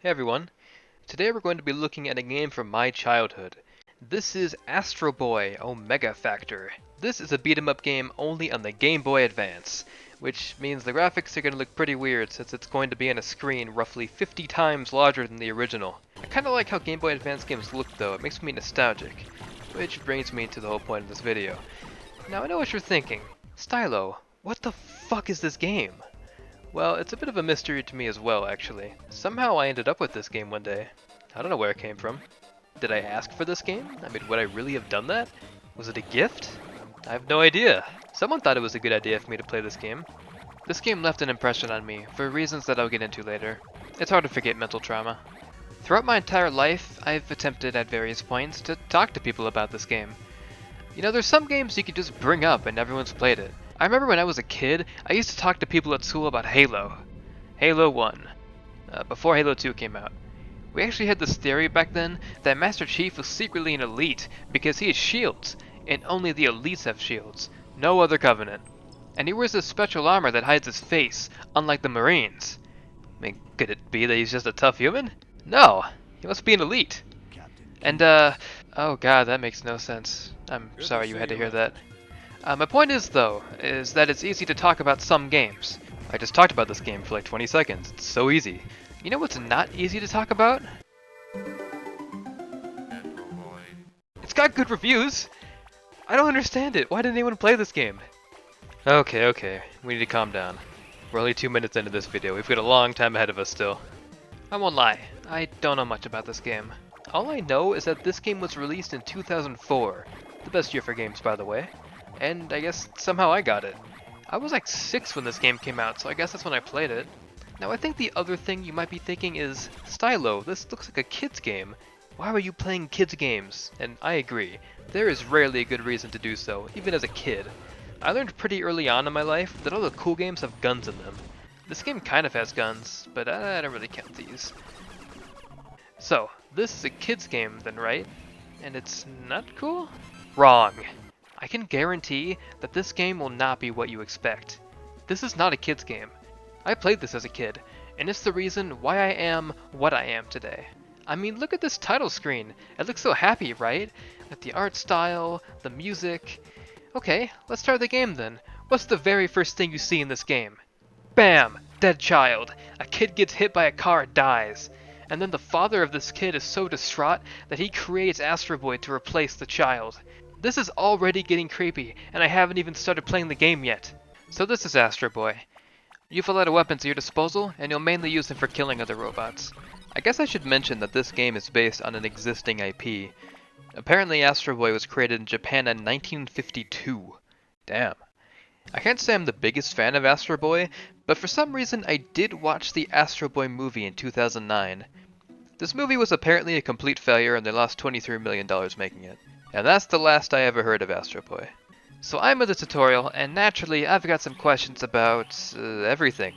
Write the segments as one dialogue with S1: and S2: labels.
S1: Hey everyone, today we're going to be looking at a game from my childhood. This is Astro Boy Omega Factor. This is a beat 'em up game only on the Game Boy Advance, which means the graphics are going to look pretty weird since it's going to be on a screen roughly 50 times larger than the original. I kinda like how Game Boy Advance games look though, it makes me nostalgic, which brings me to the whole point of this video. Now I know what you're thinking, Stylo, what the fuck is this game? Well, it's a bit of a mystery to me as well, actually. Somehow I ended up with this game one day. I don't know where it came from. Did I ask for this game? I mean, would I really have done that? Was it a gift? I have no idea. Someone thought it was a good idea for me to play this game. This game left an impression on me, for reasons that I'll get into later. It's hard to forget mental trauma. Throughout my entire life, I've attempted at various points to talk to people about this game. You know, there's some games you can just bring up and everyone's played it. I remember when I was a kid, I used to talk to people at school about Halo. Halo 1. Before Halo 2 came out. We actually had this theory back then that Master Chief was secretly an elite because he has shields, and only the elites have shields. No other Covenant. And he wears this special armor that hides his face, unlike the Marines. I mean, could it be that he's just a tough human? No! He must be an elite. And, oh god, that makes no sense. I'm sorry you had to hear that. My point is, though, is that it's easy to talk about some games. I just talked about this game for like 20 seconds. It's so easy. You know what's not easy to talk about? It's got good reviews! I don't understand it. Why didn't anyone play this game? Okay. We need to calm down. We're only 2 minutes into this video. We've got a long time ahead of us still. I won't lie. I don't know much about this game. All I know is that this game was released in 2004. The best year for games, by the way. And I guess somehow I got it. I was like 6 when this game came out, so I guess that's when I played it. Now I think the other thing you might be thinking is, Stylo, this looks like a kid's game. Why were you playing kids games? And I agree. There is rarely a good reason to do so, even as a kid. I learned pretty early on in my life that all the cool games have guns in them. This game kind of has guns, but I don't really count these. So, this is a kid's game then, right? And it's not cool? Wrong. I can guarantee that this game will not be what you expect. This is not a kid's game. I played this as a kid, and it's the reason why I am what I am today. I mean, look at this title screen. It looks so happy, right? Like the art style, the music. Okay, let's start the game then. What's the very first thing you see in this game? Bam! Dead child. A kid gets hit by a car and dies. And then the father of this kid is so distraught that he creates Astro Boy to replace the child. This is already getting creepy, and I haven't even started playing the game yet. So this is Astro Boy. You have a lot of weapons at your disposal, and you'll mainly use them for killing other robots. I guess I should mention that this game is based on an existing IP. Apparently Astro Boy was created in Japan in 1952. Damn. I can't say I'm the biggest fan of Astro Boy, but for some reason I did watch the Astro Boy movie in 2009. This movie was apparently a complete failure and they lost $23 million making it. And that's the last I ever heard of Astro Boy. So I'm in the tutorial, and naturally I've got some questions about everything.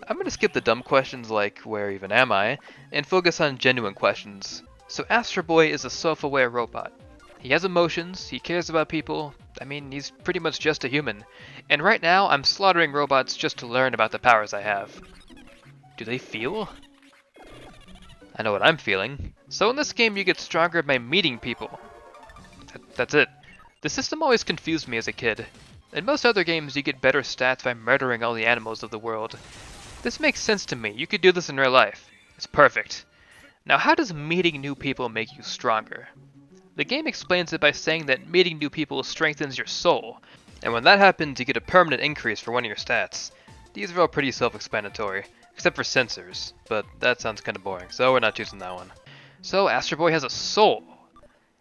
S1: I'm gonna skip the dumb questions like, where even am I, and focus on genuine questions. So Astro Boy is a self-aware robot. He has emotions, he cares about people, I mean, he's pretty much just a human. And right now I'm slaughtering robots just to learn about the powers I have. Do they feel? I know what I'm feeling. So in this game you get stronger by meeting people. That's it. The system always confused me as a kid. In most other games you get better stats by murdering all the animals of the world. This makes sense to me, you could do this in real life. It's perfect. Now how does meeting new people make you stronger? The game explains it by saying that meeting new people strengthens your soul, and when that happens you get a permanent increase for one of your stats. These are all pretty self-explanatory, except for sensors, but that sounds kinda boring, so we're not choosing that one. So Astro Boy has a soul.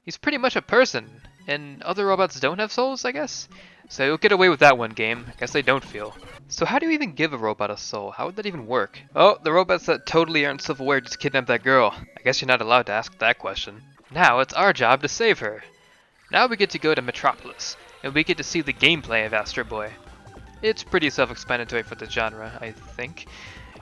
S1: He's pretty much a person, and other robots don't have souls, I guess? So you'll get away with that one, game. I guess they don't feel. So how do you even give a robot a soul? How would that even work? Oh, the robots that totally aren't self-aware just kidnapped that girl. I guess you're not allowed to ask that question. Now it's our job to save her. Now we get to go to Metropolis, and we get to see the gameplay of Astro Boy. It's pretty self-explanatory for the genre, I think.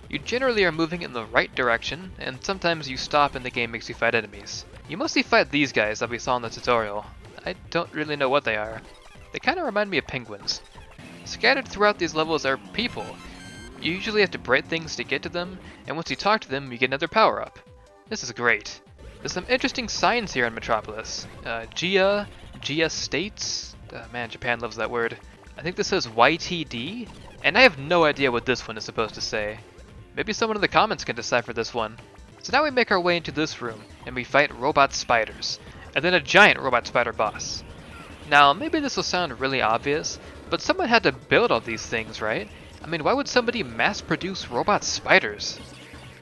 S1: You generally are moving in the right direction, and sometimes you stop and the game makes you fight enemies. You mostly fight these guys that we saw in the tutorial. I don't really know what they are. They kinda remind me of penguins. Scattered throughout these levels are people. You usually have to break things to get to them, and once you talk to them, you get another power-up. This is great. There's some interesting signs here in Metropolis. Gia States? Man, Japan loves that word. I think this says YTD, and I have no idea what this one is supposed to say. Maybe someone in the comments can decipher this one. So now we make our way into this room, and we fight robot spiders, and then a giant robot spider boss. Now, maybe this will sound really obvious, but someone had to build all these things, right? I mean, why would somebody mass-produce robot spiders?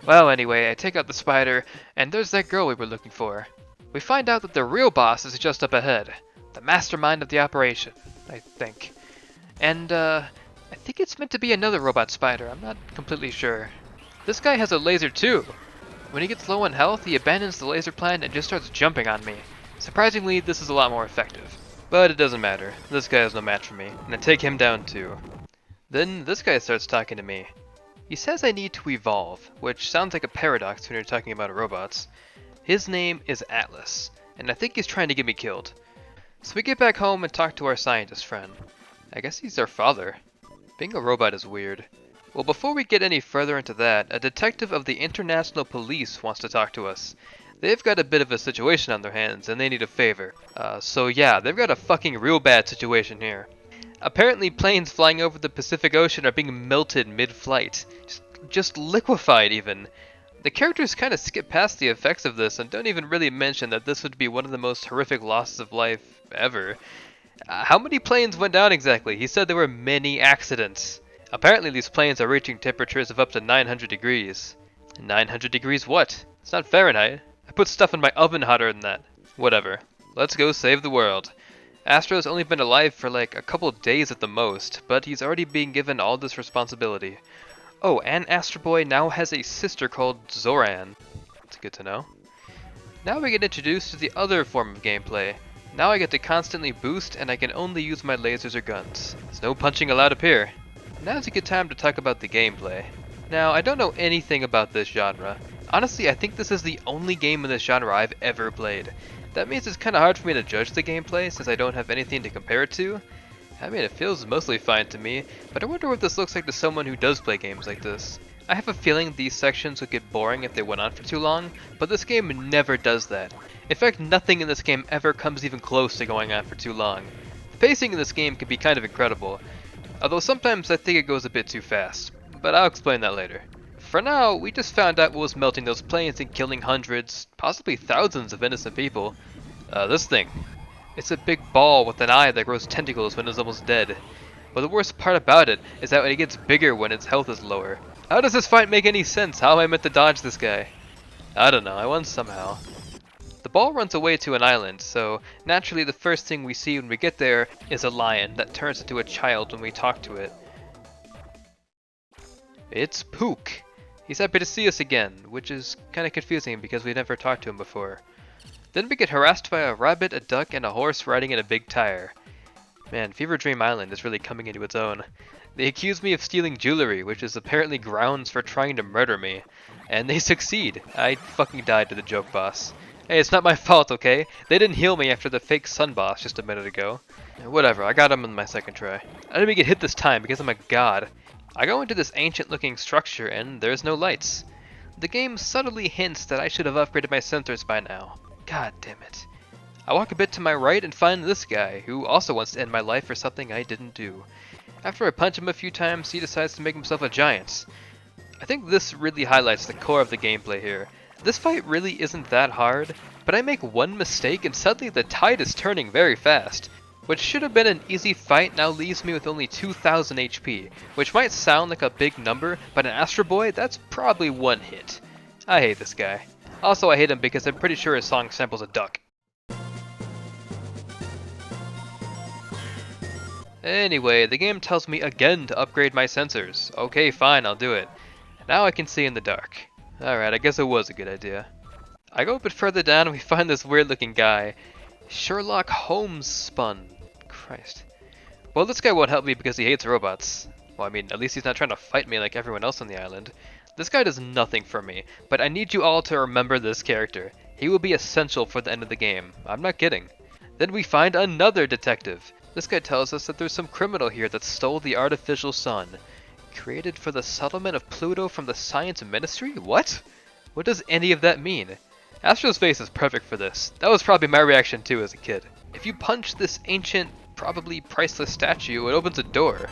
S1: Well, anyway, I take out the spider, and there's that girl we were looking for. We find out that the real boss is just up ahead, the mastermind of the operation, I think. And, I think it's meant to be another robot spider, I'm not completely sure. This guy has a laser too. When he gets low on health, he abandons the laser plan and just starts jumping on me. Surprisingly, this is a lot more effective. But it doesn't matter, this guy is no match for me, and I take him down too. Then this guy starts talking to me. He says I need to evolve, which sounds like a paradox when you're talking about robots. His name is Atlas, and I think he's trying to get me killed. So we get back home and talk to our scientist friend. I guess he's our father. Being a robot is weird. Well, before we get any further into that, a detective of the International Police wants to talk to us. They've got a bit of a situation on their hands, and they need a favor. So yeah, they've got a fucking real bad situation here. Apparently planes flying over the Pacific Ocean are being melted mid-flight. Just liquefied even. The characters kind of skip past the effects of this and don't even really mention that this would be one of the most horrific losses of life ever. How many planes went down exactly? He said there were many accidents. Apparently these planes are reaching temperatures of up to 900 degrees. 900 degrees what? It's not Fahrenheit. I put stuff in my oven hotter than that. Whatever. Let's go save the world. Astro's only been alive for like a couple days at the most, but he's already being given all this responsibility. Oh, and Astro Boy now has a sister called Zoran. That's good to know. Now we get introduced to the other form of gameplay. Now I get to constantly boost and I can only use my lasers or guns. There's no punching allowed up here. Now's a good time to talk about the gameplay. Now, I don't know anything about this genre. Honestly, I think this is the only game in this genre I've ever played. That means it's kinda hard for me to judge the gameplay since I don't have anything to compare it to. I mean, it feels mostly fine to me, but I wonder what this looks like to someone who does play games like this. I have a feeling these sections would get boring if they went on for too long, but this game never does that. In fact, nothing in this game ever comes even close to going on for too long. The pacing in this game can be kind of incredible, although sometimes I think it goes a bit too fast, but I'll explain that later. For now, we just found out what was melting those planes and killing hundreds, possibly thousands of innocent people. This thing. It's a big ball with an eye that grows tentacles when it's almost dead. But the worst part about it is that it gets bigger when its health is lower. How does this fight make any sense? How am I meant to dodge this guy? I don't know, I won somehow. The ball runs away to an island, so naturally the first thing we see when we get there is a lion that turns into a child when we talk to it. It's Pook. He's happy to see us again, which is kind of confusing because we never talked to him before. Then we get harassed by a rabbit, a duck, and a horse riding in a big tire. Man, Fever Dream Island is really coming into its own. They accuse me of stealing jewelry, which is apparently grounds for trying to murder me. And they succeed. I fucking died to the joke boss. Hey, it's not my fault, okay? They didn't heal me after the fake sun boss just a minute ago. Whatever, I got him in my second try. I didn't even get hit this time because I'm a god. I go into this ancient looking structure and there's no lights. The game subtly hints that I should have upgraded my sensors by now. God damn it. I walk a bit to my right and find this guy, who also wants to end my life for something I didn't do. After I punch him a few times, he decides to make himself a giant. I think this really highlights the core of the gameplay here. This fight really isn't that hard, but I make one mistake and suddenly the tide is turning very fast. What should have been an easy fight now leaves me with only 2000 HP, which might sound like a big number, but in Astro Boy, that's probably one hit. I hate this guy. Also, I hate him because I'm pretty sure his song samples a duck. Anyway, the game tells me again to upgrade my sensors. Okay, fine, I'll do it. Now I can see in the dark. Alright, I guess it was a good idea. I go a bit further down and we find this weird looking guy. Sherlock Holmes spun. Christ. Well, this guy won't help me because he hates robots. Well, I mean, at least he's not trying to fight me like everyone else on the island. This guy does nothing for me, but I need you all to remember this character. He will be essential for the end of the game. I'm not kidding. Then we find another detective. This guy tells us that there's some criminal here that stole the artificial sun. Created for the settlement of Pluto from the Science Ministry? What? What does any of that mean? Astro's face is perfect for this. That was probably my reaction too as a kid. If you punch this ancient, probably priceless statue, it opens a door.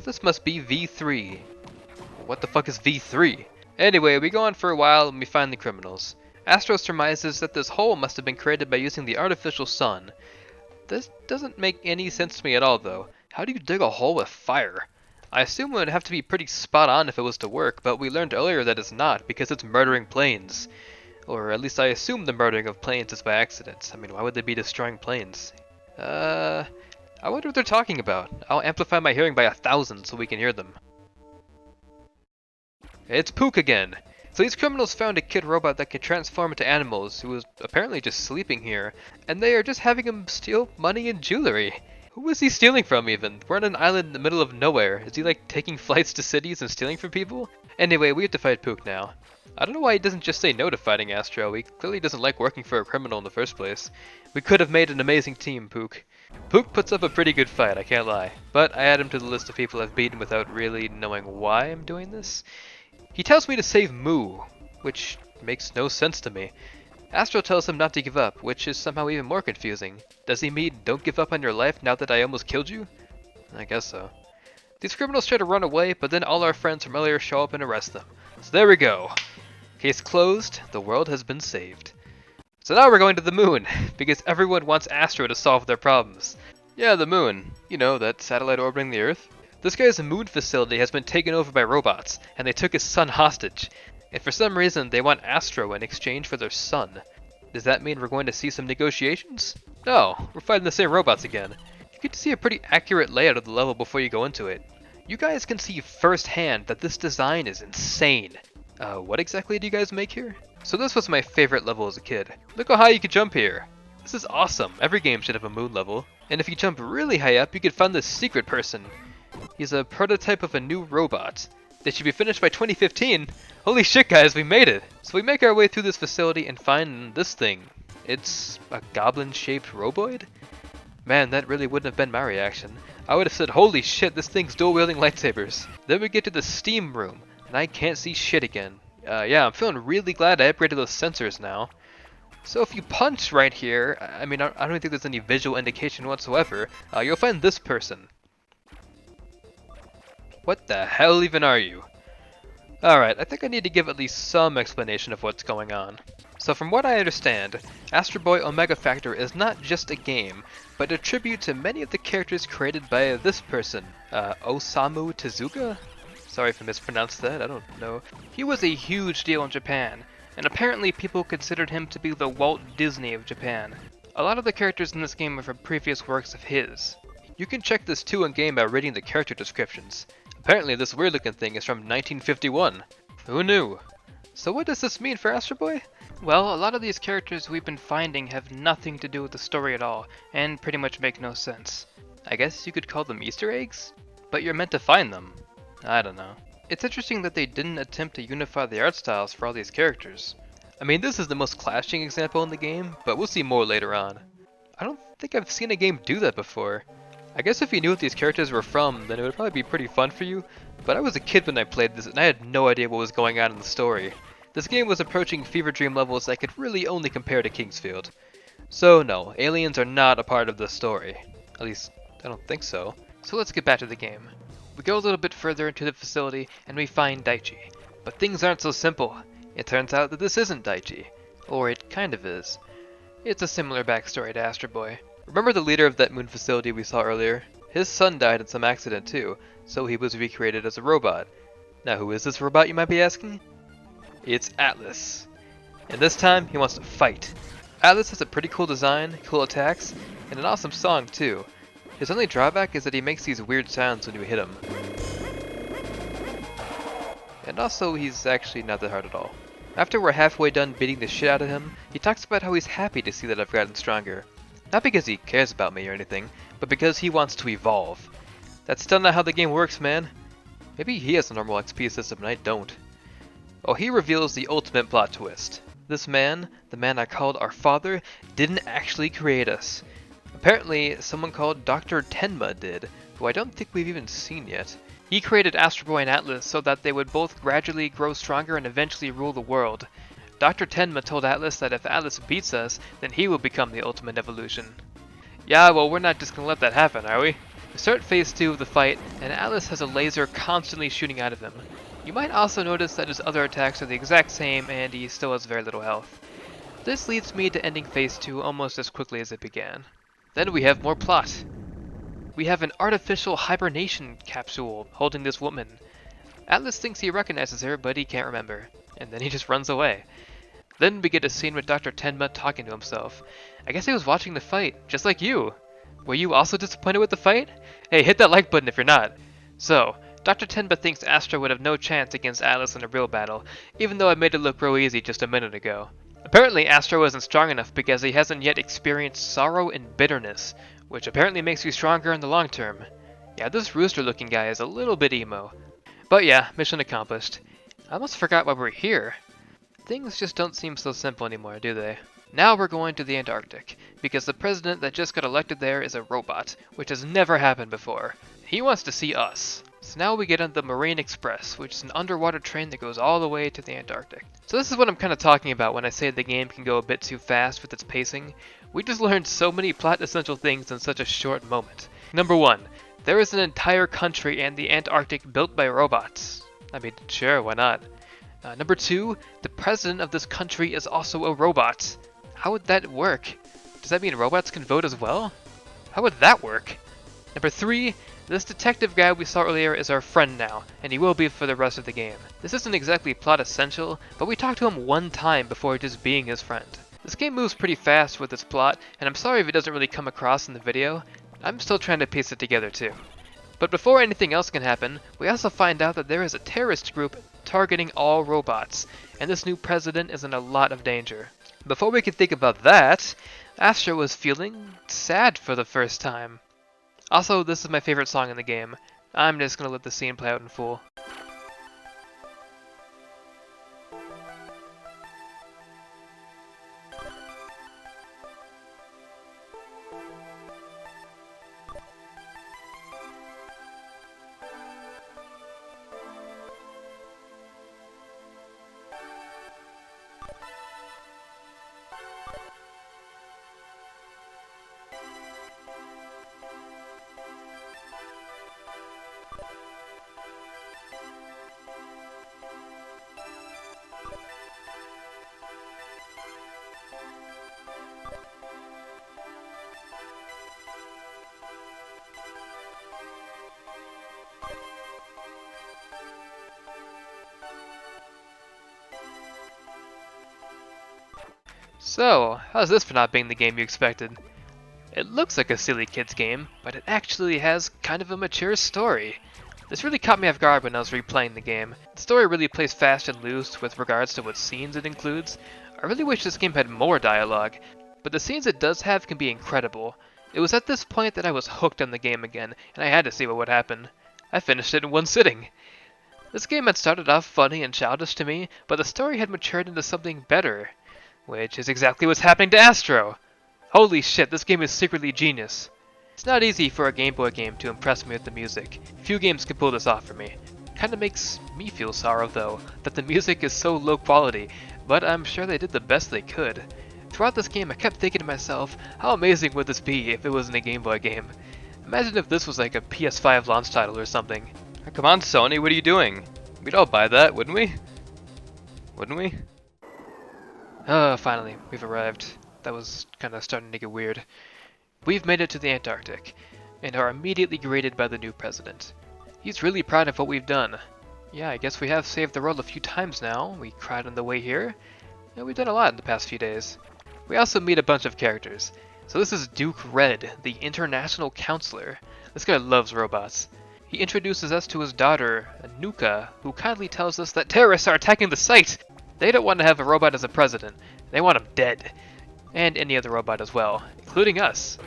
S1: This must be V3. What the fuck is V3? Anyway, we go on for a while and we find the criminals. Astro surmises that this hole must have been created by using the artificial sun. This doesn't make any sense to me at all though. How do you dig a hole with fire? I assume it would have to be pretty spot on if it was to work, but we learned earlier that it's not because it's murdering planes. Or at least I assume the murdering of planes is by accident. I mean, why would they be destroying planes? I wonder what they're talking about. I'll amplify my hearing by 1,000 so we can hear them. It's Pook again! So these criminals found a kid robot that could transform into animals who was apparently just sleeping here, and they are just having him steal money and jewelry. Who is he stealing from even? We're on an island in the middle of nowhere. Is he like taking flights to cities and stealing from people? Anyway, we have to fight Pook now. I don't know why he doesn't just say no to fighting Astro. He clearly doesn't like working for a criminal in the first place. We could have made an amazing team, Pook. Pook puts up a pretty good fight, I can't lie. But I add him to the list of people I've beaten without really knowing why I'm doing this. He tells me to save Moo, which makes no sense to me. Astro tells him not to give up, which is somehow even more confusing. Does he mean don't give up on your life now that I almost killed you? I guess so. These criminals try to run away, but then all our friends from earlier show up and arrest them. So there we go. Case closed, the world has been saved. So now we're going to the moon, because everyone wants Astro to solve their problems. Yeah, the moon. You know, that satellite orbiting the Earth. This guy's moon facility has been taken over by robots, and they took his son hostage. And for some reason, they want Astro in exchange for their son. Does that mean we're going to see some negotiations? No, we're fighting the same robots again. You get to see a pretty accurate layout of the level before you go into it. You guys can see firsthand that this design is insane. What exactly do you guys make here? So this was my favorite level as a kid. Look how high you can jump here. This is awesome. Every game should have a moon level. And if you jump really high up, you can find this secret person. He's a prototype of a new robot. They should be finished by 2015. Holy shit guys, we made it! So we make our way through this facility and find this thing. It's a goblin-shaped roboid? Man, that really wouldn't have been my reaction. I would have said, holy shit, this thing's dual-wielding lightsabers. Then we get to the steam room, and I can't see shit again. Yeah, I'm feeling really glad I upgraded those sensors now. So if you punch right here, I mean, I don't think there's any visual indication whatsoever, you'll find this person. What the hell even are you? Alright, I think I need to give at least some explanation of what's going on. So from what I understand, Astro Boy Omega Factor is not just a game, but a tribute to many of the characters created by this person, Osamu Tezuka? Sorry if I mispronounced that, I don't know. He was a huge deal in Japan, and apparently people considered him to be the Walt Disney of Japan. A lot of the characters in this game are from previous works of his. You can check this too in-game by reading the character descriptions. Apparently this weird looking thing is from 1951. Who knew? So what does this mean for Astro Boy? Well, a lot of these characters we've been finding have nothing to do with the story at all, and pretty much make no sense. I guess you could call them Easter eggs? But you're meant to find them. I don't know. It's interesting that they didn't attempt to unify the art styles for all these characters. I mean, this is the most clashing example in the game, but we'll see more later on. I don't think I've seen a game do that before. I guess if you knew what these characters were from, then it would probably be pretty fun for you, but I was a kid when I played this and I had no idea what was going on in the story. This game was approaching Fever Dream levels I could really only compare to Kingsfield. So no, aliens are not a part of the story. At least, I don't think so. So let's get back to the game. We go a little bit further into the facility and we find Daichi. But things aren't so simple. It turns out that this isn't Daichi. Or it kind of is. It's a similar backstory to Astro Boy. Remember the leader of that moon facility we saw earlier? His son died in some accident too, so he was recreated as a robot. Now who is this robot, you might be asking? It's Atlas. And this time, he wants to fight. Atlas has a pretty cool design, cool attacks, and an awesome song too. His only drawback is that he makes these weird sounds when you hit him. And also, he's actually not that hard at all. After we're halfway done beating the shit out of him, he talks about how he's happy to see that I've gotten stronger. Not because he cares about me or anything, but because he wants to evolve. That's still not how the game works, man. Maybe he has a normal XP system and I don't. Oh, he reveals the ultimate plot twist. This man, the man I called our father, didn't actually create us. Apparently, someone called Dr. Tenma did, who I don't think we've even seen yet. He created Astro Boy and Atlas so that they would both gradually grow stronger and eventually rule the world. Dr. Tenma told Atlas that if Atlas beats us, then he will become the ultimate evolution. Yeah, well, we're not just gonna let that happen, are we? We start phase 2 of the fight, and Atlas has a laser constantly shooting out of him. You might also notice that his other attacks are the exact same, and he still has very little health. This leads me to ending phase 2 almost as quickly as it began. Then we have more plot. We have an artificial hibernation capsule holding this woman. Atlas thinks he recognizes her, but he can't remember, and then he just runs away. Then we get a scene with Dr. Tenma talking to himself. I guess he was watching the fight, just like you. Were you also disappointed with the fight? Hey, hit that like button if you're not. So, Dr. Tenma thinks Astro would have no chance against Atlas in a real battle, even though I made it look real easy just a minute ago. Apparently Astro isn't strong enough because he hasn't yet experienced sorrow and bitterness, which apparently makes you stronger in the long term. Yeah, this rooster looking guy is a little bit emo. But yeah, mission accomplished. I almost forgot why we're here. Things just don't seem so simple anymore, do they? Now we're going to the Antarctic, because the president that just got elected there is a robot, which has never happened before. He wants to see us. So now we get on the Marine Express, which is an underwater train that goes all the way to the Antarctic. So this is what I'm kind of talking about when I say the game can go a bit too fast with its pacing. We just learned so many plot essential things in such a short moment. Number 1, there is an entire country and the Antarctic built by robots. I mean, sure, why not? Number 2, the president of this country is also a robot. How would that work? Does that mean robots can vote as well? How would that work? Number 3, this detective guy we saw earlier is our friend now, and he will be for the rest of the game. This isn't exactly plot essential, but we talked to him one time before just being his friend. This game moves pretty fast with its plot, and I'm sorry if it doesn't really come across in the video. I'm still trying to piece it together too. But before anything else can happen, we also find out that there is a terrorist group targeting all robots, and this new president is in a lot of danger. Before we can think about that, Astro was feeling sad for the first time. Also, this is my favorite song in the game. I'm just gonna let the scene play out in full. So, how's this for not being the game you expected? It looks like a silly kids game, but it actually has kind of a mature story. This really caught me off guard when I was replaying the game. The story really plays fast and loose with regards to what scenes it includes. I really wish this game had more dialogue, but the scenes it does have can be incredible. It was at this point that I was hooked on the game again, and I had to see what would happen. I finished it in one sitting. This game had started off funny and childish to me, but the story had matured into something better. Which is exactly what's happening to Astro! Holy shit, this game is secretly genius. It's not easy for a Game Boy game to impress me with the music. Few games can pull this off for me. Kinda makes me feel sorrow though, that the music is so low quality, but I'm sure they did the best they could. Throughout this game I kept thinking to myself, how amazing would this be if it wasn't a Game Boy game? Imagine if this was like a PS5 launch title or something. Come on Sony, what are you doing? We'd all buy that, wouldn't we? Wouldn't we? Oh, finally, we've arrived. That was kinda starting to get weird. We've made it to the Antarctic, and are immediately greeted by the new president. He's really proud of what we've done. Yeah, I guess we have saved the world a few times now. We cried on the way here, and we've done a lot in the past few days. We also meet a bunch of characters. So this is Duke Red, the international counselor. This guy loves robots. He introduces us to his daughter, Nuka, who kindly tells us that terrorists are attacking the site! They don't want to have a robot as a president. They want him dead. And any other robot as well, including us.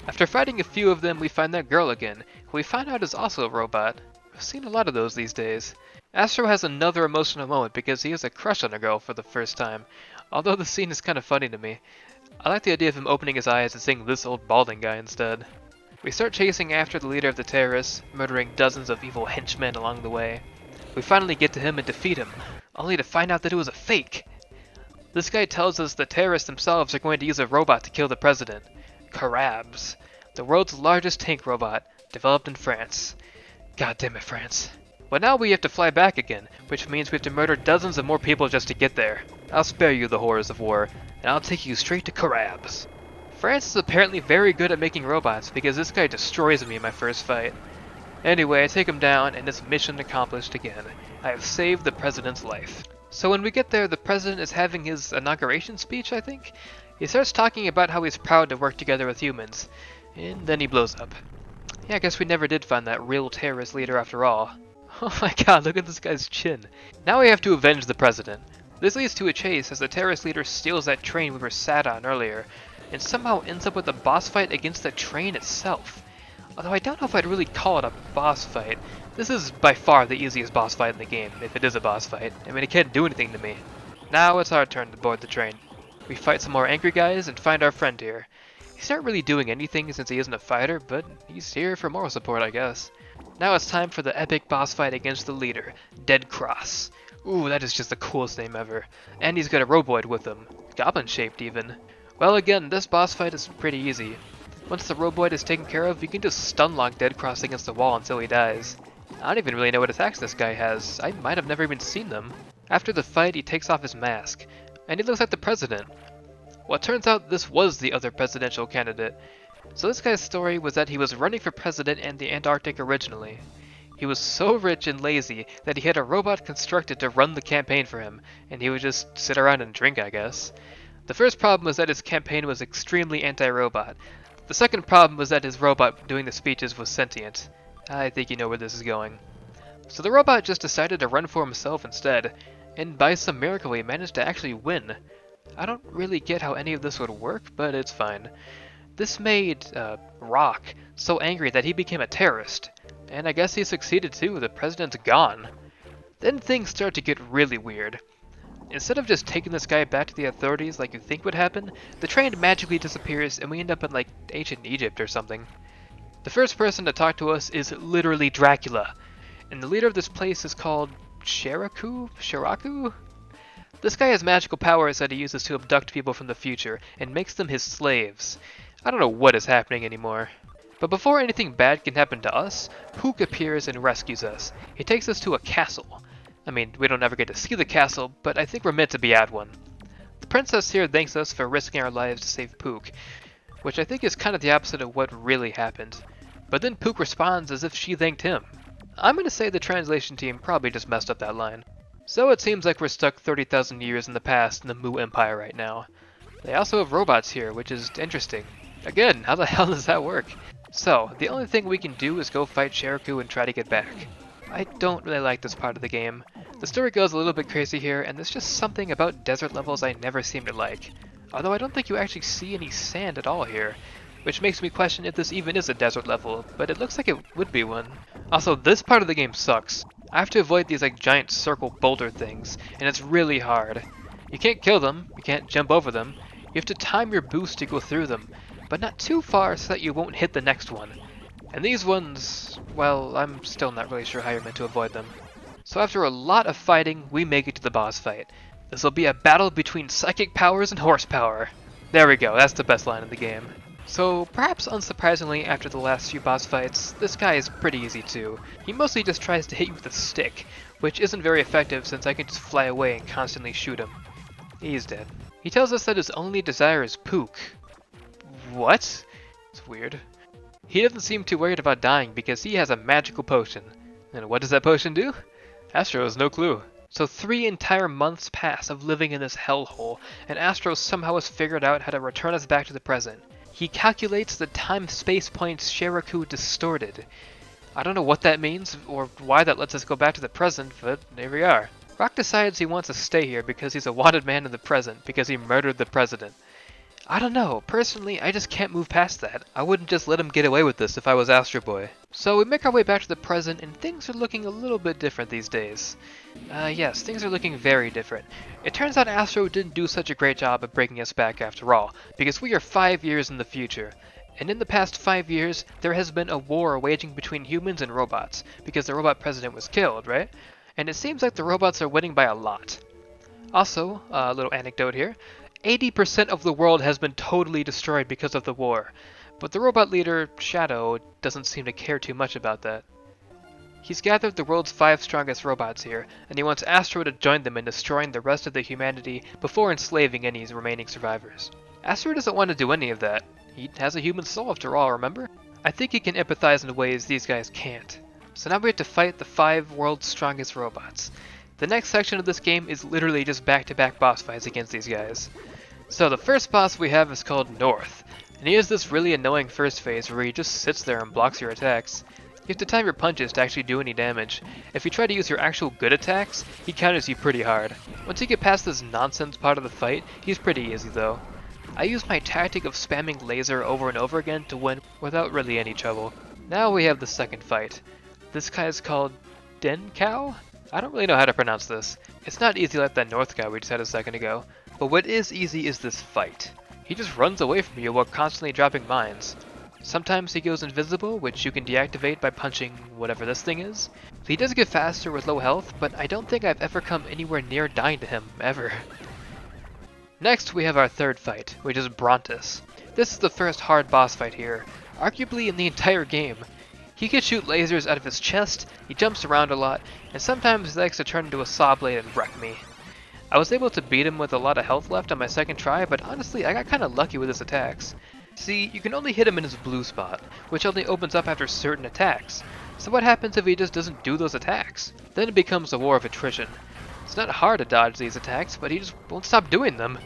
S1: After fighting a few of them, we find that girl again, who we find out is also a robot. I've seen a lot of those these days. Astro has another emotional moment because he has a crush on a girl for the first time, although the scene is kind of funny to me. I like the idea of him opening his eyes and seeing this old balding guy instead. We start chasing after the leader of the terrorists, murdering dozens of evil henchmen along the way. We finally get to him and defeat him, only to find out that it was a fake. This guy tells us the terrorists themselves are going to use a robot to kill the president. Carabs, the world's largest tank robot, developed in France. God damn it, France. But now we have to fly back again, which means we have to murder dozens of more people just to get there. I'll spare you the horrors of war, and I'll take you straight to Carabs. France is apparently very good at making robots because this guy destroys me in my first fight. Anyway, I take him down and it's mission accomplished again. I have saved the president's life. So when we get there, the president is having his inauguration speech, I think? He starts talking about how he's proud to work together with humans, and then he blows up. Yeah, I guess we never did find that real terrorist leader after all. Oh my god, look at this guy's chin. Now we have to avenge the president. This leads to a chase as the terrorist leader steals that train we were sat on earlier, and somehow ends up with a boss fight against the train itself. Although I don't know if I'd really call it a boss fight. This is by far the easiest boss fight in the game, if it is a boss fight. I mean, it can't do anything to me. Now it's our turn to board the train. We fight some more angry guys and find our friend here. He's not really doing anything since he isn't a fighter, but he's here for moral support, I guess. Now it's time for the epic boss fight against the leader, Dead Cross. Ooh, that is just the coolest name ever. And he's got a roboid with him, goblin-shaped even. Well, again, this boss fight is pretty easy. Once the roboid is taken care of, you can just stun lock Dead Cross against the wall until he dies. I don't even really know what attacks this guy has. I might have never even seen them. After the fight, he takes off his mask, and he looks like the president. Well, it turns out this was the other presidential candidate. So this guy's story was that he was running for president in the Antarctic originally. He was so rich and lazy that he had a robot constructed to run the campaign for him, and he would just sit around and drink, I guess. The first problem was that his campaign was extremely anti-robot. The second problem was that his robot doing the speeches was sentient. I think you know where this is going. So the robot just decided to run for himself instead, and by some miracle he managed to actually win. I don't really get how any of this would work, but it's fine. This made Rock so angry that he became a terrorist, and I guess he succeeded too. The president's gone. Then things start to get really weird. Instead of just taking this guy back to the authorities like you think would happen, the train magically disappears and we end up in like ancient Egypt or something. The first person to talk to us is literally Dracula, and the leader of this place is called Shiraku? This guy has magical powers that he uses to abduct people from the future and makes them his slaves. I don't know what is happening anymore. But before anything bad can happen to us, Pook appears and rescues us. He takes us to a castle. I mean, we don't ever get to see the castle, but I think we're meant to be at one. The princess here thanks us for risking our lives to save Pook, which I think is kind of the opposite of what really happened. But then Pook responds as if she thanked him. I'm going to say the translation team probably just messed up that line. So it seems like we're stuck 30,000 years in the past in the Mu Empire right now. They also have robots here, which is interesting. Again, how the hell does that work? So, the only thing we can do is go fight Shiraku and try to get back. I don't really like this part of the game. The story goes a little bit crazy here, and there's just something about desert levels I never seem to like. Although I don't think you actually see any sand at all here, which makes me question if this even is a desert level, but it looks like it would be one. Also, this part of the game sucks. I have to avoid these like giant circle boulder things, and it's really hard. You can't kill them, you can't jump over them, you have to time your boost to go through them, but not too far so that you won't hit the next one. And these ones, well, I'm still not really sure how you're meant to avoid them. So after a lot of fighting, we make it to the boss fight. This will be a battle between psychic powers and horsepower. There we go, that's the best line in the game. So, perhaps unsurprisingly after the last few boss fights, this guy is pretty easy too. He mostly just tries to hit you with a stick, which isn't very effective since I can just fly away and constantly shoot him. He's dead. He tells us that his only desire is Pook. What? It's weird. He doesn't seem too worried about dying because he has a magical potion. And what does that potion do? Astro has no clue. So 3 entire months pass of living in this hellhole, and Astro somehow has figured out how to return us back to the present. He calculates the time-space points Shiraku distorted. I don't know what that means, or why that lets us go back to the present, but there we are. Rock decides he wants to stay here because he's a wanted man in the present, because he murdered the president. I don't know, personally, I just can't move past that. I wouldn't just let him get away with this if I was Astro Boy. So we make our way back to the present, and things are looking a little bit different these days. Yes, things are looking very different. It turns out Astro didn't do such a great job of bringing us back after all, because we are 5 years in the future. And in the past 5 years, there has been a war waging between humans and robots, because the robot president was killed, right? And it seems like the robots are winning by a lot. Also, a little anecdote here, 80% of the world has been totally destroyed because of the war, but the robot leader, Shadow, doesn't seem to care too much about that. He's gathered the world's 5 strongest robots here, and he wants Astro to join them in destroying the rest of the humanity before enslaving any remaining survivors. Astro doesn't want to do any of that. He has a human soul after all, remember? I think he can empathize in ways these guys can't. So now we have to fight the 5 world's strongest robots. The next section of this game is literally just back-to-back boss fights against these guys. So the first boss we have is called North, and he has this really annoying first phase where he just sits there and blocks your attacks. You have to time your punches to actually do any damage. If you try to use your actual good attacks, he counters you pretty hard. Once you get past this nonsense part of the fight, he's pretty easy though. I use my tactic of spamming laser over and over again to win without really any trouble. Now we have the second fight. This guy is called Denkow? I don't really know how to pronounce this. It's not easy like that North guy we just had a second ago. But what is easy is this fight. He just runs away from you while constantly dropping mines. Sometimes he goes invisible, which you can deactivate by punching whatever this thing is. He does get faster with low health, but I don't think I've ever come anywhere near dying to him, ever. Next we have our third fight, which is Brontosaurus. This is the first hard boss fight here, arguably in the entire game. He can shoot lasers out of his chest, he jumps around a lot, and sometimes he likes to turn into a saw blade and wreck me. I was able to beat him with a lot of health left on my second try, but honestly I got kinda lucky with his attacks. See, you can only hit him in his blue spot, which only opens up after certain attacks. So what happens if he just doesn't do those attacks? Then it becomes a war of attrition. It's not hard to dodge these attacks, but he just won't stop doing them.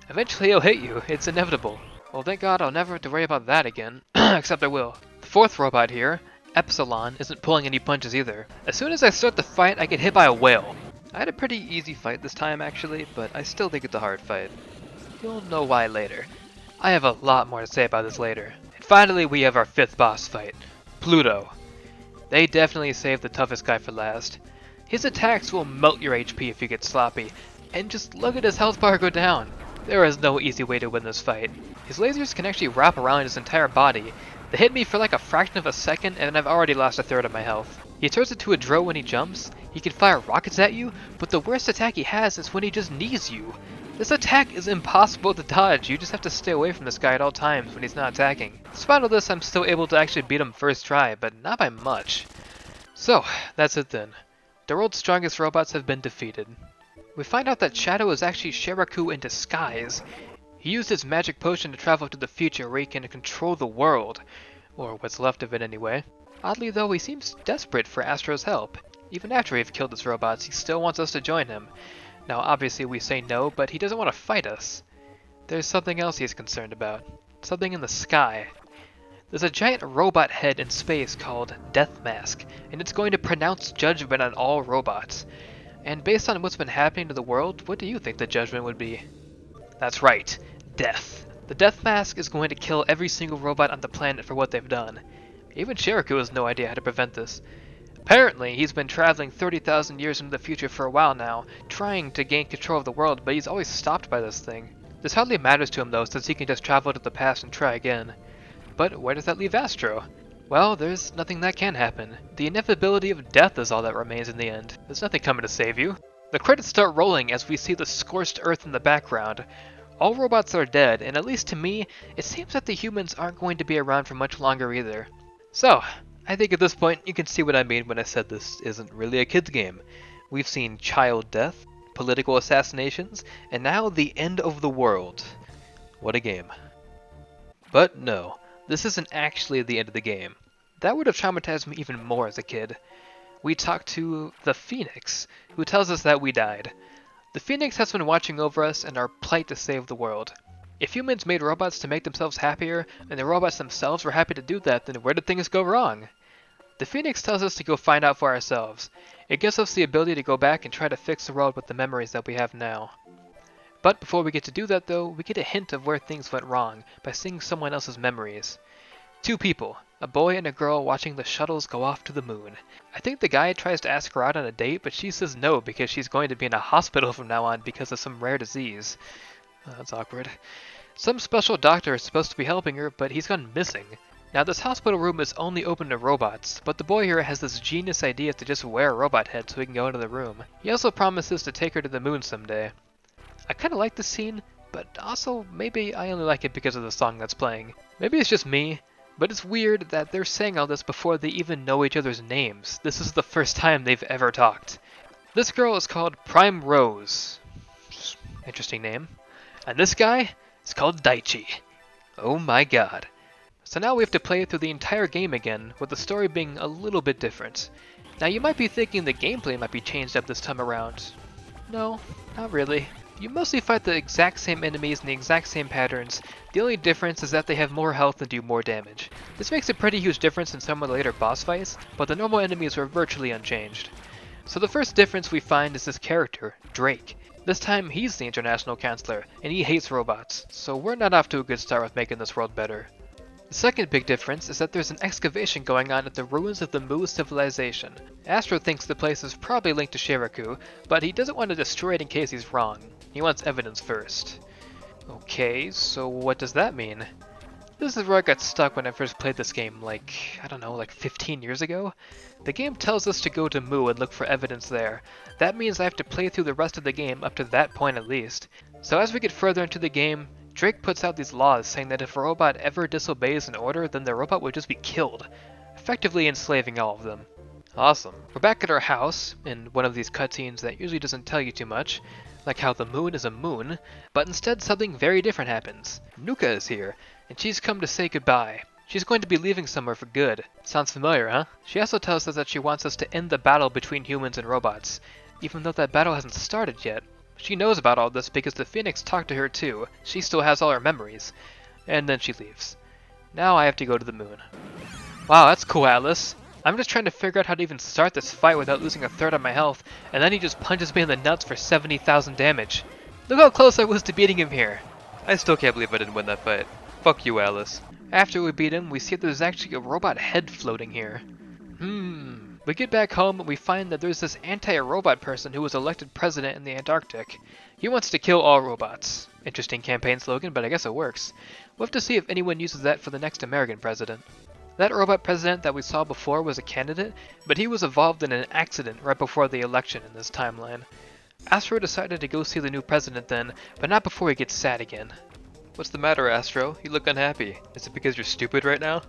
S1: Eventually he'll hit you, it's inevitable. Well, thank God I'll never have to worry about that again, except I will. The fourth robot here, Epsilon, isn't pulling any punches either. As soon as I start the fight, I get hit by a whale. I had a pretty easy fight this time actually, but I still think it's a hard fight. You'll know why later. I have a lot more to say about this later. And finally we have our fifth boss fight, Pluto. They definitely saved the toughest guy for last. His attacks will melt your HP if you get sloppy, and just look at his health bar go down. There is no easy way to win this fight. His lasers can actually wrap around his entire body. They hit me for like a fraction of a second and I've already lost a third of my health. He turns into a drone when he jumps, he can fire rockets at you, but the worst attack he has is when he just knees you. This attack is impossible to dodge, you just have to stay away from this guy at all times when he's not attacking. Despite all this, I'm still able to actually beat him first try, but not by much. So, that's it then. The world's strongest robots have been defeated. We find out that Shadow is actually Shiraku in disguise. He used his magic potion to travel to the future where he can control the world, or what's left of it anyway. Oddly though, he seems desperate for Astro's help. Even after we've killed his robots, he still wants us to join him. Now obviously we say no, but he doesn't want to fight us. There's something else he's concerned about. Something in the sky. There's a giant robot head in space called Death Mask, and it's going to pronounce judgment on all robots. And based on what's been happening to the world, what do you think the judgment would be? That's right, death. The Death Mask is going to kill every single robot on the planet for what they've done. Even Shiraku has no idea how to prevent this. Apparently, he's been traveling 30,000 years into the future for a while now, trying to gain control of the world, but he's always stopped by this thing. This hardly matters to him though, since he can just travel to the past and try again. But where does that leave Astro? Well, there's nothing that can happen. The inevitability of death is all that remains in the end. There's nothing coming to save you. The credits start rolling as we see the scorched earth in the background. All robots are dead, and at least to me, it seems that the humans aren't going to be around for much longer either. So, I think at this point you can see what I mean when I said this isn't really a kid's game. We've seen child death, political assassinations, and now the end of the world. What a game. But no, this isn't actually the end of the game. That would have traumatized me even more as a kid. We talked to the Phoenix, who tells us that we died. The Phoenix has been watching over us and our plight to save the world. If humans made robots to make themselves happier, and the robots themselves were happy to do that, then where did things go wrong? The Phoenix tells us to go find out for ourselves. It gives us the ability to go back and try to fix the world with the memories that we have now. But before we get to do that though, we get a hint of where things went wrong by seeing someone else's memories. Two people, a boy and a girl watching the shuttles go off to the moon. I think the guy tries to ask her out on a date, but she says no because she's going to be in a hospital from now on because of some rare disease. Oh, that's awkward. Some special doctor is supposed to be helping her, but he's gone missing. Now this hospital room is only open to robots, but the boy here has this genius idea to just wear a robot head so he can go into the room. He also promises to take her to the moon someday. I kinda like this scene, but also maybe I only like it because of the song that's playing. Maybe it's just me, but it's weird that they're saying all this before they even know each other's names. This is the first time they've ever talked. This girl is called Prime Rose. Interesting name. And this guy is called Daichi. Oh my god. So now we have to play through the entire game again, with the story being a little bit different. Now you might be thinking the gameplay might be changed up this time around. No, not really. You mostly fight the exact same enemies in the exact same patterns. The only difference is that they have more health and do more damage. This makes a pretty huge difference in some of the later boss fights, but the normal enemies are virtually unchanged. So the first difference we find is this character, Drake. This time he's the international counselor, and he hates robots, so we're not off to a good start with making this world better. The second big difference is that there's an excavation going on at the ruins of the Mu civilization. Astro thinks the place is probably linked to Shiraku, but he doesn't want to destroy it in case he's wrong. He wants evidence first. Okay, so what does that mean? This is where I got stuck when I first played this game, like 15 years ago? The game tells us to go to Mu and look for evidence there. That means I have to play through the rest of the game up to that point at least. So as we get further into the game, Drake puts out these laws saying that if a robot ever disobeys an order, then the robot would just be killed, effectively enslaving all of them. Awesome. We're back at our house, in one of these cutscenes that usually doesn't tell you too much, like how the moon is a moon, but instead something very different happens. Nuka is here, and she's come to say goodbye. She's going to be leaving somewhere for good. Sounds familiar, huh? She also tells us that she wants us to end the battle between humans and robots, even though that battle hasn't started yet. She knows about all this because the Phoenix talked to her too. She still has all her memories. And then she leaves. Now I have to go to the moon. Wow, that's cool, Atlas. I'm just trying to figure out how to even start this fight without losing a third of my health, and then he just punches me in the nuts for 70,000 damage. Look how close I was to beating him here. I still can't believe I didn't win that fight. Fuck you, Atlas. After we beat him, we see that there's actually a robot head floating here. We get back home and we find that there's this anti-robot person who was elected president in the Antarctic. He wants to kill all robots. Interesting campaign slogan, but I guess it works. We'll have to see if anyone uses that for the next American president. That robot president that we saw before was a candidate, but he was involved in an accident right before the election in this timeline. Astro decided to go see the new president then, but not before he gets sad again. What's the matter, Astro? You look unhappy. Is it because you're stupid right now?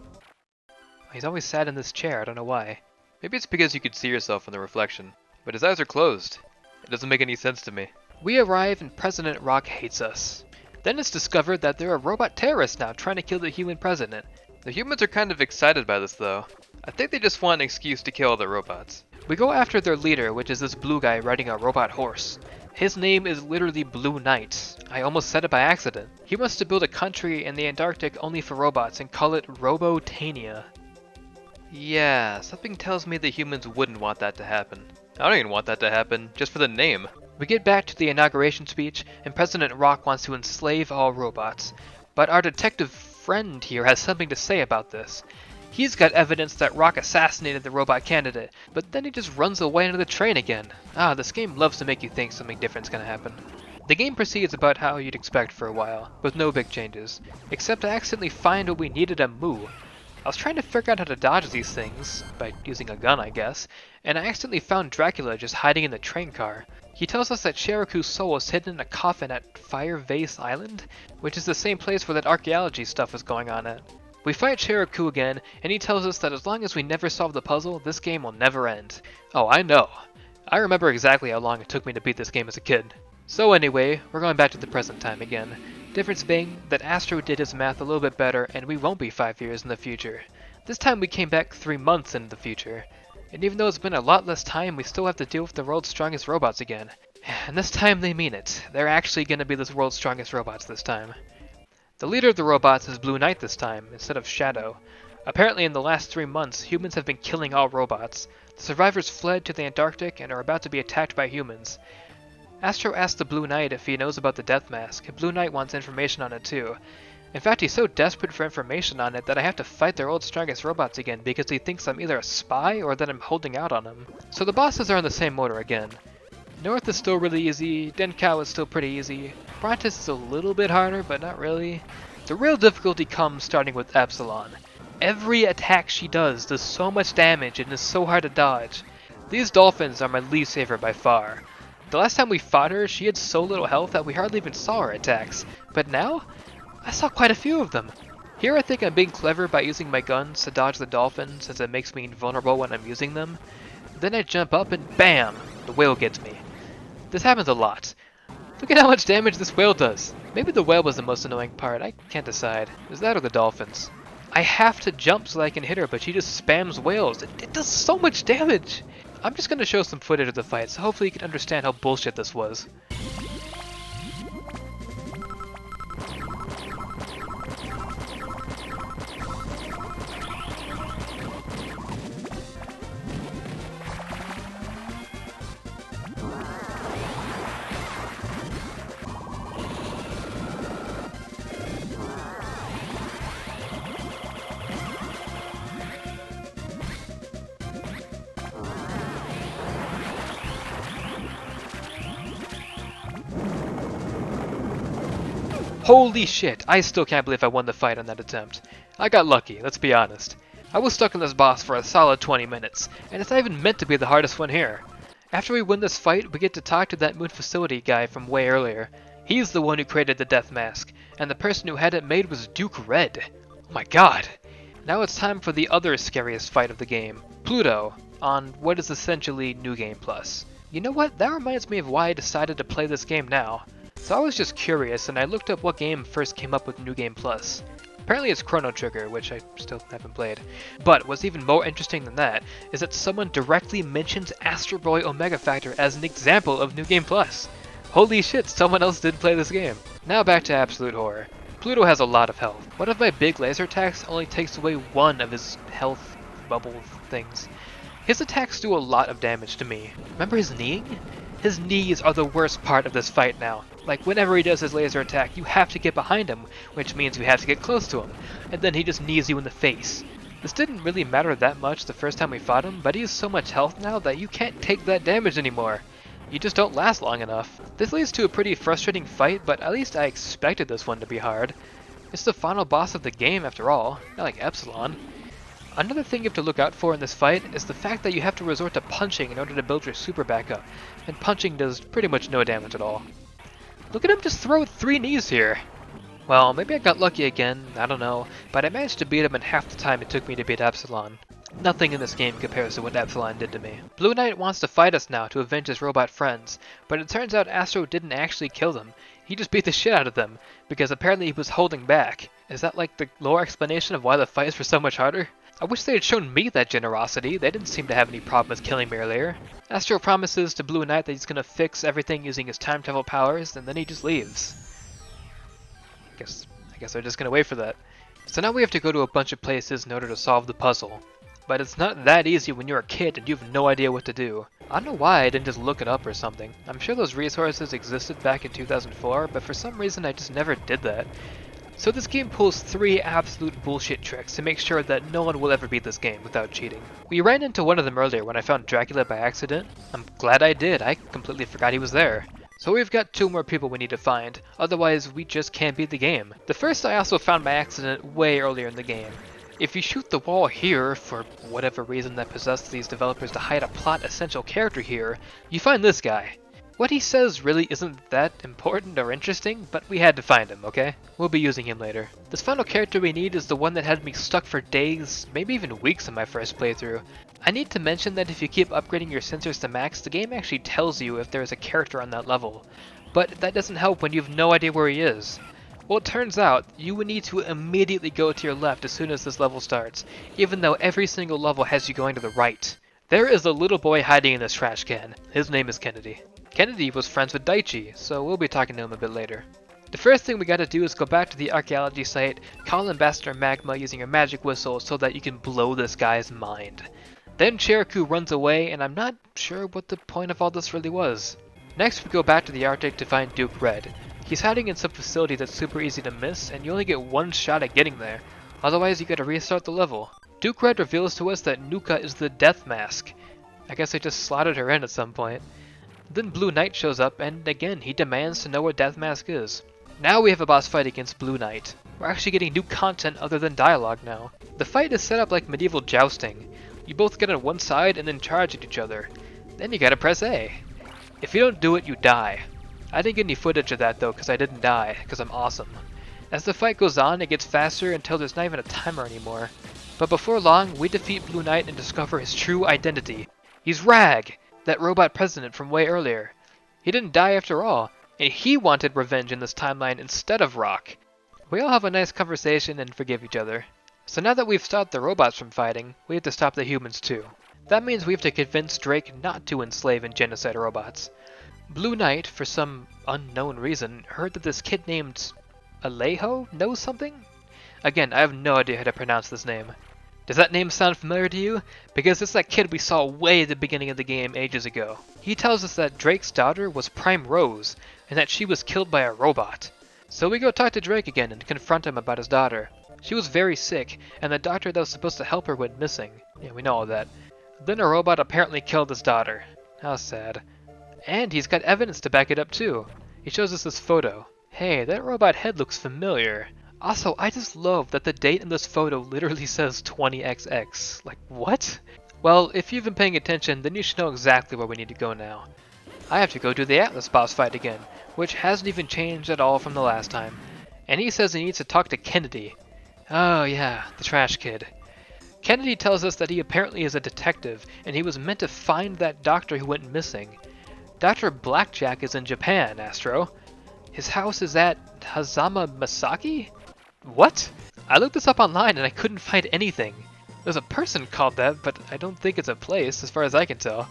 S1: He's always sad in this chair, I don't know why. Maybe it's because you could see yourself in the reflection. But his eyes are closed. It doesn't make any sense to me. We arrive and President Rock hates us. Then it's discovered that there are robot terrorists now trying to kill the human president. The humans are kind of excited by this though. I think they just want an excuse to kill all the robots. We go after their leader, which is this blue guy riding a robot horse. His name is literally Blue Knight. I almost said it by accident. He wants to build a country in the Antarctic only for robots and call it Robotania. Yeah, something tells me the humans wouldn't want that to happen. I don't even want that to happen, just for the name. We get back to the inauguration speech, and President Rock wants to enslave all robots. But our detective friend here has something to say about this. He's got evidence that Rock assassinated the robot candidate, but then he just runs away into the train again. This game loves to make you think something different's gonna happen. The game proceeds about how you'd expect for a while, with no big changes, except I accidentally find what we needed at Mu. I was trying to figure out how to dodge these things, by using a gun I guess, and I accidentally found Dracula just hiding in the train car. He tells us that Shiraku's soul is hidden in a coffin at Fire Vase Island, which is the same place where that archaeology stuff is going on at. We fight Shiraku again, and he tells us that as long as we never solve the puzzle, this game will never end. Oh, I know. I remember exactly how long it took me to beat this game as a kid. So anyway, we're going back to the present time again. Difference being that Astro did his math a little bit better and we won't be 5 years in the future. This time we came back 3 months into the future. And even though it's been a lot less time, we still have to deal with the world's strongest robots again. And this time they mean it. They're actually gonna be the world's strongest robots this time. The leader of the robots is Blue Knight this time, instead of Shadow. Apparently in the last 3 months, humans have been killing all robots. The survivors fled to the Antarctic and are about to be attacked by humans. Astro asks the Blue Knight if he knows about the Death Mask, and Blue Knight wants information on it too. In fact, he's so desperate for information on it that I have to fight their old strongest robots again because he thinks I'm either a spy or that I'm holding out on him. So the bosses are in the same order again. North is still really easy, Denkau is still pretty easy, Brontosaurus is a little bit harder, but not really. The real difficulty comes starting with Epsilon. Every attack she does so much damage and is so hard to dodge. These dolphins are my least favorite by far. The last time we fought her, she had so little health that we hardly even saw her attacks, but now, I saw quite a few of them. Here I think I'm being clever by using my guns to dodge the dolphins since it makes me invulnerable when I'm using them. Then I jump up and BAM! The whale gets me. This happens a lot. Look at how much damage this whale does. Maybe the whale was the most annoying part, I can't decide. Is that or the dolphins? I have to jump so I can hit her, but she just spams whales. It does so much damage! I'm just gonna show some footage of the fight, so hopefully you can understand how bullshit this was. Holy shit, I still can't believe I won the fight on that attempt. I got lucky, let's be honest. I was stuck in this boss for a solid 20 minutes, and it's not even meant to be the hardest one here. After we win this fight, we get to talk to that moon facility guy from way earlier. He's the one who created the Death Mask, and the person who had it made was Duke Red. Oh my god! Now it's time for the other scariest fight of the game, Pluto, on what is essentially New Game Plus. You know what, that reminds me of why I decided to play this game now. So I was just curious, and I looked up what game first came up with New Game Plus. Apparently it's Chrono Trigger, which I still haven't played. But what's even more interesting than that is that someone directly mentions Astro Boy Omega Factor as an example of New Game Plus. Holy shit, someone else did play this game. Now back to Absolute Horror. Pluto has a lot of health. One of my big laser attacks only takes away one of his health bubble things. His attacks do a lot of damage to me. Remember his kneeing? His knees are the worst part of this fight now. Like, whenever he does his laser attack, you have to get behind him, which means you have to get close to him, and then he just knees you in the face. This didn't really matter that much the first time we fought him, but he has so much health now that you can't take that damage anymore. You just don't last long enough. This leads to a pretty frustrating fight, but at least I expected this one to be hard. It's the final boss of the game after all, not like Epsilon. Another thing you have to look out for in this fight is the fact that you have to resort to punching in order to build your super back up, and punching does pretty much no damage at all. Look at him just throw 3 knees here! Well, maybe I got lucky again, I don't know, but I managed to beat him in half the time it took me to beat Epsilon. Nothing in this game compares to what Epsilon did to me. Blue Knight wants to fight us now to avenge his robot friends, but it turns out Astro didn't actually kill them. He just beat the shit out of them, because apparently he was holding back. Is that like the lore explanation of why the fights were so much harder? I wish they had shown me that generosity. They didn't seem to have any problem with killing me earlier. Astro promises to Blue Knight that he's gonna fix everything using his time travel powers, and then he just leaves. I guess they're just gonna wait for that. So now we have to go to a bunch of places in order to solve the puzzle. But it's not that easy when you're a kid and you have no idea what to do. I don't know why I didn't just look it up or something. I'm sure those resources existed back in 2004, but for some reason I just never did that. So this game pulls 3 absolute bullshit tricks to make sure that no one will ever beat this game without cheating. We ran into one of them earlier when I found Dracula by accident. I'm glad I did, I completely forgot he was there. So we've got 2 more people we need to find, otherwise we just can't beat the game. The first I also found by accident way earlier in the game. If you shoot the wall here, for whatever reason that possessed these developers to hide a plot essential character here, you find this guy. What he says really isn't that important or interesting, but we had to find him, okay? We'll be using him later. This final character we need is the one that had me stuck for days, maybe even weeks in my first playthrough. I need to mention that if you keep upgrading your sensors to max, the game actually tells you if there is a character on that level. But that doesn't help when you have no idea where he is. Well, it turns out, you would need to immediately go to your left as soon as this level starts, even though every single level has you going to the right. There is a little boy hiding in this trash can. His name is Kennedy. Kennedy was friends with Daichi, so we'll be talking to him a bit later. The first thing we gotta do is go back to the archaeology site, call Ambassador Magma using your magic whistle so that you can blow this guy's mind. Then Cheriku runs away, and I'm not sure what the point of all this really was. Next, we go back to the Arctic to find Duke Red. He's hiding in some facility that's super easy to miss, and you only get one shot at getting there. Otherwise, you gotta restart the level. Duke Red reveals to us that Nuka is the Death Mask. I guess they just slotted her in at some point. Then Blue Knight shows up, and again, he demands to know what Death Mask is. Now we have a boss fight against Blue Knight. We're actually getting new content other than dialogue now. The fight is set up like medieval jousting. You both get on one side and then charge at each other. Then you gotta press A. If you don't do it, you die. I didn't get any footage of that though, because I didn't die, because I'm awesome. As the fight goes on, it gets faster until there's not even a timer anymore. But before long, we defeat Blue Knight and discover his true identity. He's Rag, that robot president from way earlier. He didn't die after all, and he wanted revenge in this timeline instead of Rock. We all have a nice conversation and forgive each other. So now that we've stopped the robots from fighting, we have to stop the humans too. That means we have to convince Drake not to enslave and genocide robots. Blue Knight, for some unknown reason, heard that this kid named Alejo knows something? Again, I have no idea how to pronounce this name. Does that name sound familiar to you? Because it's that kid we saw way at the beginning of the game ages ago. He tells us that Drake's daughter was Prime Rose, and that she was killed by a robot. So we go talk to Drake again and confront him about his daughter. She was very sick, and the doctor that was supposed to help her went missing. Yeah, we know all that. Then a robot apparently killed his daughter. How sad. And he's got evidence to back it up too. He shows us this photo. Hey, that robot head looks familiar. Also, I just love that the date in this photo literally says 20XX. Like, what? Well, if you've been paying attention, then you should know exactly where we need to go now. I have to go do the Atlas boss fight again, which hasn't even changed at all from the last time. And he says he needs to talk to Kennedy. Oh yeah, the trash kid. Kennedy tells us that he apparently is a detective, and he was meant to find that doctor who went missing. Dr. Blackjack is in Japan, Astro. His house is at Hazama Masaki? What? I looked this up online and I couldn't find anything. There's a person called that, but I don't think it's a place, as far as I can tell.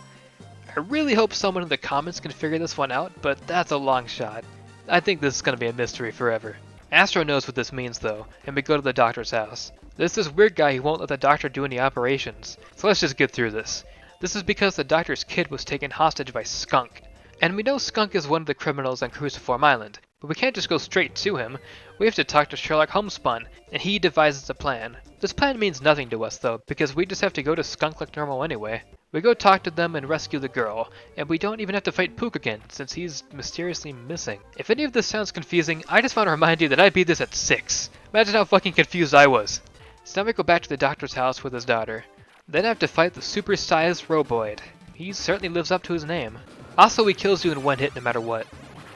S1: I really hope someone in the comments can figure this one out, but that's a long shot. I think this is going to be a mystery forever. Astro knows what this means though, and we go to the doctor's house. There's this weird guy who won't let the doctor do any operations, so let's just get through this. This is because the doctor's kid was taken hostage by Skunk. And we know Skunk is one of the criminals on Cruciform Island, but we can't just go straight to him. We have to talk to Sherlock Homespun, and he devises a plan. This plan means nothing to us though, because we just have to go to Skunk like normal anyway. We go talk to them and rescue the girl, and we don't even have to fight Pook again, since he's mysteriously missing. If any of this sounds confusing, I just want to remind you that I beat this at 6. Imagine how fucking confused I was. So now we go back to the doctor's house with his daughter. Then I have to fight the super-sized Roboid. He certainly lives up to his name. Also, he kills you in one hit no matter what.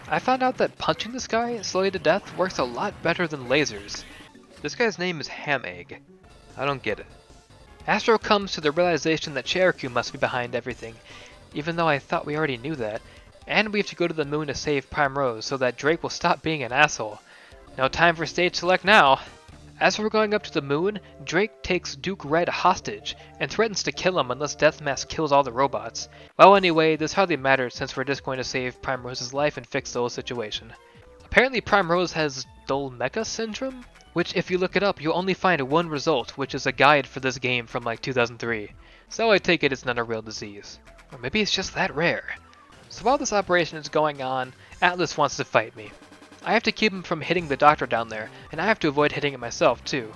S1: I found out that punching this guy slowly to death works a lot better than lasers. This guy's name is Ham Egg. I don't get it. Astro comes to the realization that Cherokee must be behind everything, even though I thought we already knew that. And we have to go to the moon to save Prime Rose so that Drake will stop being an asshole. No time for stage select now. As we're going up to the moon, Drake takes Duke Red hostage and threatens to kill him unless Death Mask kills all the robots. Well, anyway, this hardly matters since we're just going to save Prime Rose's life and fix the whole situation. Apparently Prime Rose has Dolmeca syndrome, which if you look it up, you'll only find one result, which is a guide for this game from like 2003. So I take it it's not a real disease. Or maybe it's just that rare. So while this operation is going on, Atlas wants to fight me. I have to keep him from hitting the doctor down there, and I have to avoid hitting it myself too.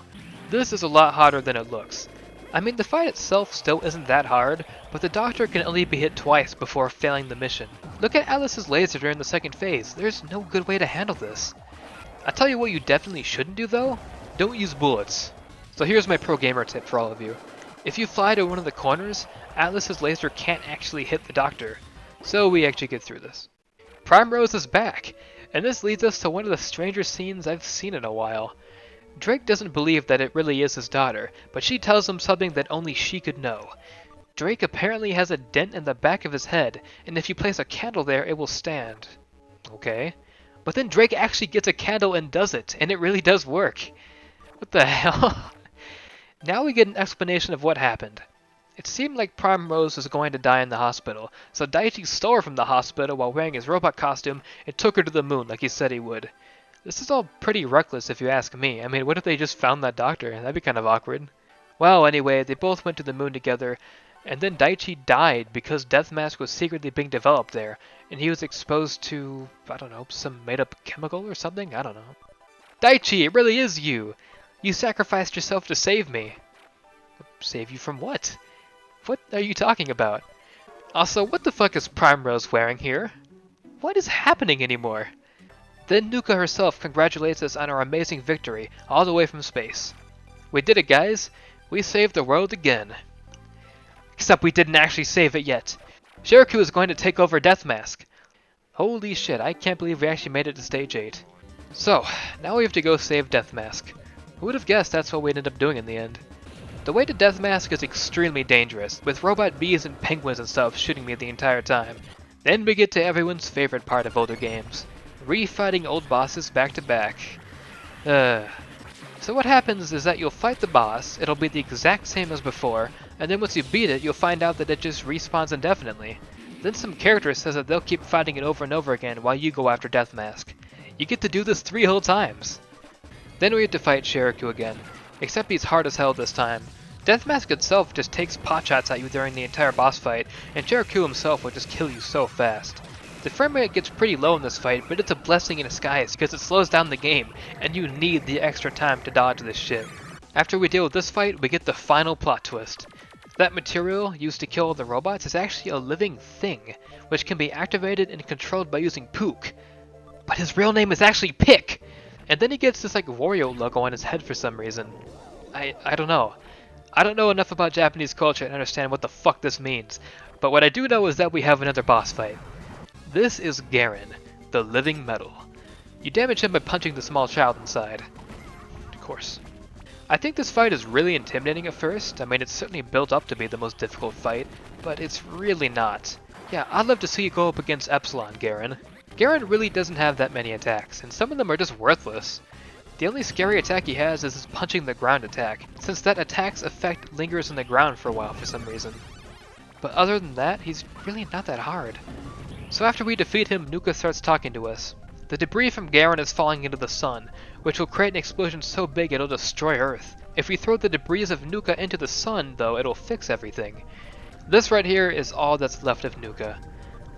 S1: This is a lot harder than it looks. I mean, the fight itself still isn't that hard, but the doctor can only be hit twice before failing the mission. Look at Atlas's laser during the second phase. There's no good way to handle this. I'll tell you what you definitely shouldn't do though. Don't use bullets. So here's my pro gamer tip for all of you. If you fly to one of the corners, Atlas's laser can't actually hit the doctor. So we actually get through this. Prime Rose is back! And this leads us to one of the strangest scenes I've seen in a while. Drake doesn't believe that it really is his daughter, but she tells him something that only she could know. Drake apparently has a dent in the back of his head, and if you place a candle there, it will stand. Okay. But then Drake actually gets a candle and does it, and it really does work. What the hell? Now we get an explanation of what happened. It seemed like Prime Rose was going to die in the hospital, so Daichi stole her from the hospital while wearing his robot costume and took her to the moon like he said he would. This is all pretty reckless if you ask me. I mean, what if they just found that doctor? That'd be kind of awkward. Well, anyway, they both went to the moon together, And then Daichi died because Death Mask was secretly being developed there, and he was exposed to, I don't know, some made-up chemical or something? I don't know. Daichi, it really is you! You sacrificed yourself to save me. Save you from what? What are you talking about? Also, what the fuck is Primrose wearing here? What is happening anymore? Then Nuka herself congratulates us on our amazing victory, all the way from space. We did it, guys! We saved the world again. Except we didn't actually save it yet. Shiraku is going to take over Death Mask. Holy shit, I can't believe we actually made it to stage 8. So, now we have to go save Death Mask. Who would have guessed that's what we ended up doing in the end? The way to Death Mask is extremely dangerous, with robot bees and penguins and stuff shooting me the entire time. Then we get to everyone's favorite part of older games. Refighting old bosses back to back. So what happens is that you'll fight the boss, it'll be the exact same as before, and then once you beat it, you'll find out that it just respawns indefinitely. Then some character says that they'll keep fighting it over and over again while you go after Death Mask. You get to do this 3 whole times. Then we have to fight Shiraku again, except he's hard as hell this time. Death Mask itself just takes potshots at you during the entire boss fight, and Shiraku himself will just kill you so fast. The frame rate gets pretty low in this fight, but it's a blessing in disguise because it slows down the game, and you need the extra time to dodge this shit. After we deal with this fight, we get the final plot twist. That material used to kill the robots is actually a living thing, which can be activated and controlled by using Pook. But his real name is actually Pick! And then he gets this like Wario logo on his head for some reason. I don't know. I don't know enough about Japanese culture to understand what the fuck this means, but what I do know is that we have another boss fight. This is Garen, the living metal. You damage him by punching the small child inside. Of course. I think this fight is really intimidating at first. I mean, it's certainly built up to be the most difficult fight, but it's really not. Yeah, I'd love to see you go up against Epsilon, Garen. Garen really doesn't have that many attacks, and some of them are just worthless. The only scary attack he has is his punching the ground attack, since that attack's effect lingers in the ground for a while for some reason. But other than that, he's really not that hard. So after we defeat him, Nuka starts talking to us. The debris from Garen is falling into the sun, which will create an explosion so big it'll destroy Earth. If we throw the debris of Nuka into the sun, though, it'll fix everything. This right here is all that's left of Nuka.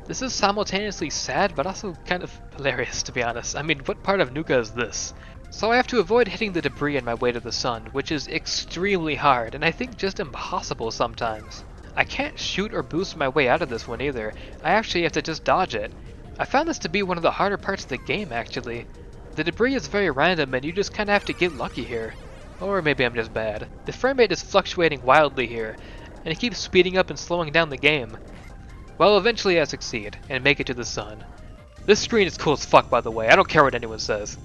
S1: This is simultaneously sad, but also kind of hilarious, to be honest. I mean, what part of Nuka is this? So I have to avoid hitting the debris on my way to the sun, which is extremely hard, and I think just impossible sometimes. I can't shoot or boost my way out of this one either. I actually have to just dodge it. I found this to be one of the harder parts of the game, actually. The debris is very random and you just kinda have to get lucky here. Or maybe I'm just bad. The frame rate is fluctuating wildly here, and it keeps speeding up and slowing down the game. Well, eventually I succeed, and make it to the sun. This screen is cool as fuck, by the way. I don't care what anyone says.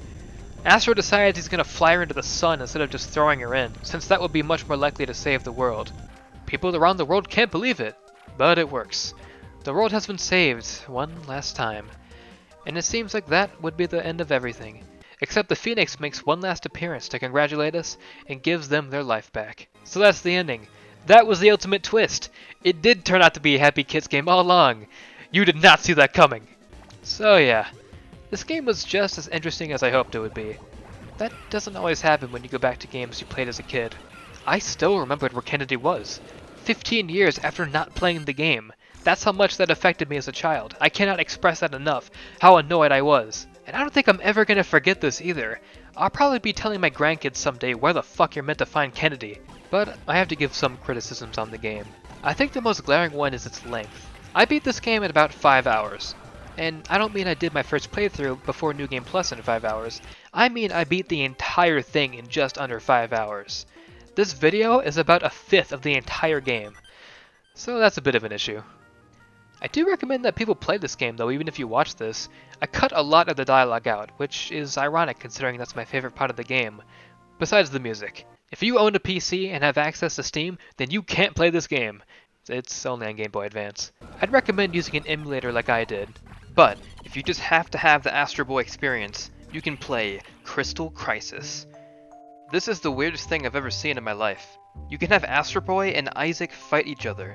S1: Astro decides he's gonna fly her into the sun instead of just throwing her in, since that would be much more likely to save the world. People around the world can't believe it, but it works. The world has been saved one last time. And it seems like that would be the end of everything. Except the Phoenix makes one last appearance to congratulate us and gives them their life back. So that's the ending. That was the ultimate twist. It did turn out to be a Happy Kids game all along. You did not see that coming. So yeah, this game was just as interesting as I hoped it would be. That doesn't always happen when you go back to games you played as a kid. I still remembered where Kennedy was. 15 years after not playing the game. That's how much that affected me as a child. I cannot express that enough, how annoyed I was. And I don't think I'm ever gonna forget this either. I'll probably be telling my grandkids someday where the fuck you're meant to find Kennedy. But I have to give some criticisms on the game. I think the most glaring one is its length. I beat this game in about 5 hours. And I don't mean I did my first playthrough before New Game Plus in 5 hours. I mean I beat the entire thing in just under 5 hours. This video is about a fifth of the entire game. So that's a bit of an issue. I do recommend that people play this game though, even if you watch this. I cut a lot of the dialogue out, which is ironic considering that's my favorite part of the game. Besides the music. If you own a PC and have access to Steam, then you can't play this game. It's only on Game Boy Advance. I'd recommend using an emulator like I did. But, if you just have to have the Astro Boy experience, you can play Crystal Crisis. This is the weirdest thing I've ever seen in my life. You can have Astro Boy and Isaac fight each other.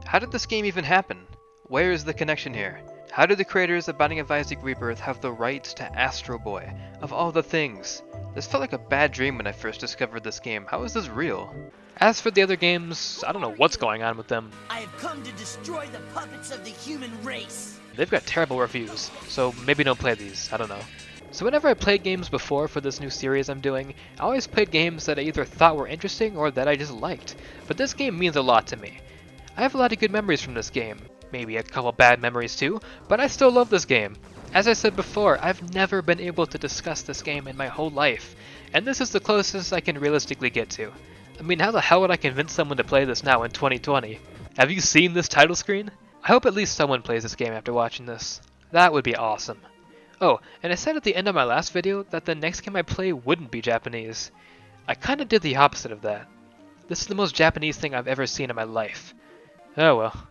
S1: How did this game even happen? Where is the connection here? How did the creators of Binding of Isaac Rebirth have the rights to Astro Boy, of all the things? This felt like a bad dream when I first discovered this game. How is this real? As for the other games, I don't know what's going on with them.
S2: I have come to destroy the puppets of the human race.
S1: They've got terrible reviews, so maybe don't play these, I don't know. So whenever I played games before for this new series I'm doing, I always played games that I either thought were interesting or that I just liked. But this game means a lot to me. I have a lot of good memories from this game, maybe a couple bad memories too, but I still love this game. As I said before, I've never been able to discuss this game in my whole life, and this is the closest I can realistically get to. I mean, how the hell would I convince someone to play this now in 2020? Have you seen this title screen? I hope at least someone plays this game after watching this. That would be awesome. Oh, and I said at the end of my last video that the next game I play wouldn't be Japanese. I kinda did the opposite of that. This is the most Japanese thing I've ever seen in my life. Oh well.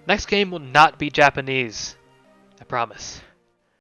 S1: Next game will not be Japanese. I promise.